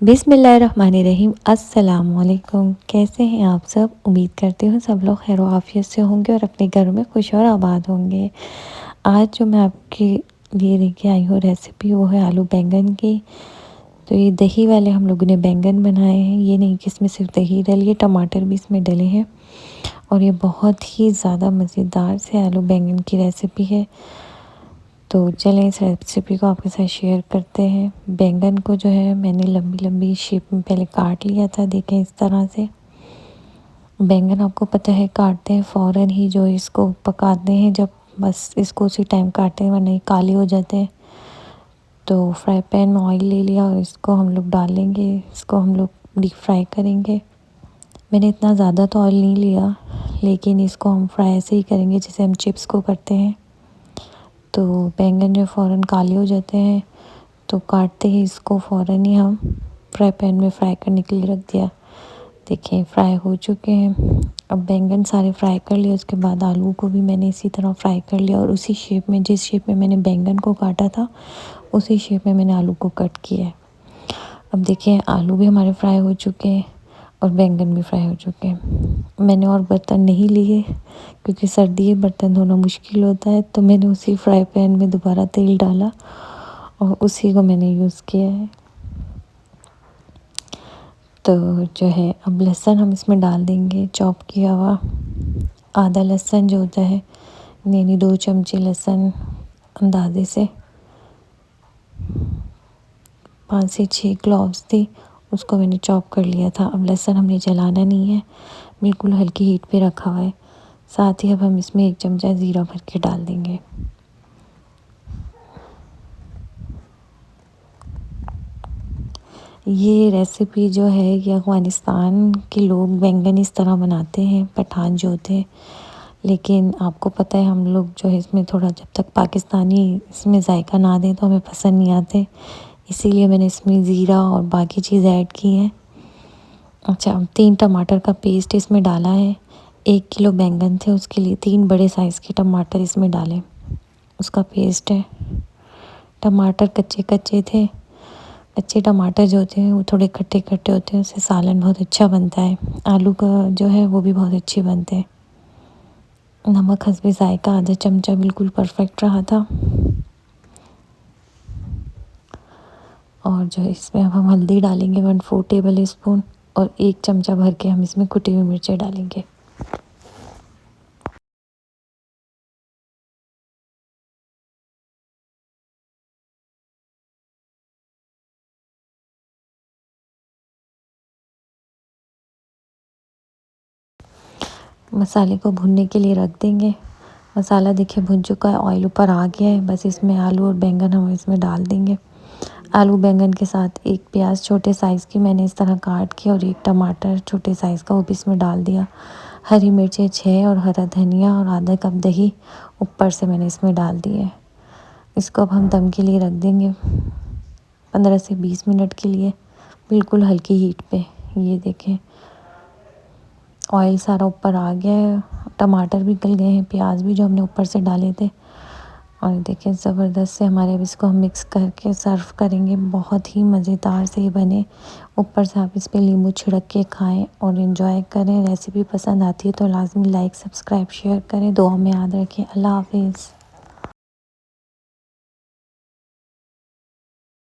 बिस्मिल्लाहिर्रहमानिर्रहीम। अस्सलामुअलैकुम। कैसे हैं आप सब? उम्मीद करती हूँ सब लोग खैर आफियत से होंगे और अपने घर में खुश और आबाद होंगे। आज जो मैं आपके लिए लेके आई हूँ रेसिपी वो है आलू बैंगन की। तो ये दही वाले हम लोगों ने बैंगन बनाए हैं। ये नहीं कि इसमें सिर्फ दही डली है, टमाटर भी इसमें डले हैं और ये बहुत ही ज़्यादा मज़ेदार से आलू बैंगन की रेसिपी है। तो चलें इस रेसिपी को आपके साथ शेयर करते हैं। बैंगन को जो है मैंने लंबी लंबी शेप में पहले काट लिया था। देखें इस तरह से। बैंगन आपको पता है काटते हैं फ़ौरन ही, जो इसको पकाते हैं जब बस इसको उसी टाइम काटते हैं वरना ये काले हो जाते हैं। तो फ्राई पैन में ऑयल ले लिया और इसको हम लोग डाल लेंगे। इसको हम लोग डीप फ्राई करेंगे। मैंने इतना ज़्यादा तो ऑयल नहीं लिया, लेकिन इसको हम फ्राई ऐसे ही करेंगे जैसे हम चिप्स को करते हैं। तो बैंगन जो फ़ौरन काले हो जाते हैं तो काटते ही इसको फ़ौरन ही हम फ्राई पैन में फ्राई करने के लिए रख दिया। देखें फ्राई हो चुके हैं। अब बैंगन सारे फ्राई कर लिए, उसके बाद आलू को भी मैंने इसी तरह फ्राई कर लिया और उसी शेप में, जिस शेप में मैंने बैंगन को काटा था उसी शेप में मैंने आलू को कट किया है। अब देखिए आलू भी हमारे फ्राई हो चुके हैं और बैंगन भी फ्राई हो चुके हैं। मैंने और बर्तन नहीं लिए क्योंकि सर्दी है, बर्तन धोना मुश्किल होता है। तो मैंने उसी फ्राई पैन में दोबारा तेल डाला और उसी को मैंने यूज़ किया है। तो जो है अब लहसुन हम इसमें डाल देंगे, चॉप किया हुआ। आधा लहसुन जो होता है, यानी 2 चमचे लहसुन अंदाजे से। 5 से 6 क्लॉव्स थी, उसको मैंने चॉप कर लिया था। अब लहसुन हमने जलाना नहीं है, बिल्कुल हल्की हीट पे रखा हुआ है। साथ ही अब हम इसमें 1 चमचा ज़ीरा भर के डाल देंगे। ये रेसिपी जो है ये अफ़गानिस्तान के लोग बैंगन इस तरह बनाते हैं, पठान जो होते हैं। लेकिन आपको पता है हम लोग जो है इसमें थोड़ा, जब तक पाकिस्तानी इसमें जायका ना दें तो हमें पसंद नहीं आते। इसीलिए मैंने इसमें ज़ीरा और बाकी चीज़ ऐड की हैं। अच्छा, 3 टमाटर का पेस्ट इसमें डाला है। 1 किलो बैंगन थे, उसके लिए 3 बड़े साइज़ के टमाटर इसमें डालें, उसका पेस्ट है। टमाटर कच्चे कच्चे थे। कच्चे टमाटर जो होते हैं वो थोड़े खट्टे खट्टे होते हैं, उससे सालन बहुत अच्छा बनता है। आलू का जो है वो भी बहुत अच्छे बनते हैं। नमक हस्बे ज़ायका आधा चमचा बिल्कुल परफेक्ट रहा था। और जो इसमें अब हम हल्दी डालेंगे 1/4 टेबल स्पून और 1 चमचा भर के हम इसमें कुटी हुई मिर्चें डालेंगे। मसाले को भुनने के लिए रख देंगे। मसाला देखिए भुन चुका है, ऑयल ऊपर आ गया है। बस इसमें आलू और बैंगन हम इसमें डाल देंगे। आलू बैंगन के साथ 1 प्याज छोटे साइज़ की मैंने इस तरह काट के और 1 टमाटर छोटे साइज़ का वो भी इसमें डाल दिया। हरी मिर्चें 6 और हरा धनिया और आधा कप दही ऊपर से मैंने इसमें डाल दिए। इसको अब हम दम के लिए रख देंगे 15 से 20 मिनट के लिए, बिल्कुल हल्की हीट पे। ये देखें ऑयल सारा ऊपर आ गया है, टमाटर भी गल गए हैं, प्याज भी जो हमने ऊपर से डाले थे। और देखिए ज़बरदस्त से हमारे अब इसको हम मिक्स करके सर्व करेंगे। बहुत ही मज़ेदार से ये बने। ऊपर से आप इस पे नींबू छिड़क के खाएं और एंजॉय करें। रेसिपी पसंद आती है तो लाजमी लाइक सब्सक्राइब शेयर करें। दुआ में याद रखें। अल्लाह हाफिज़।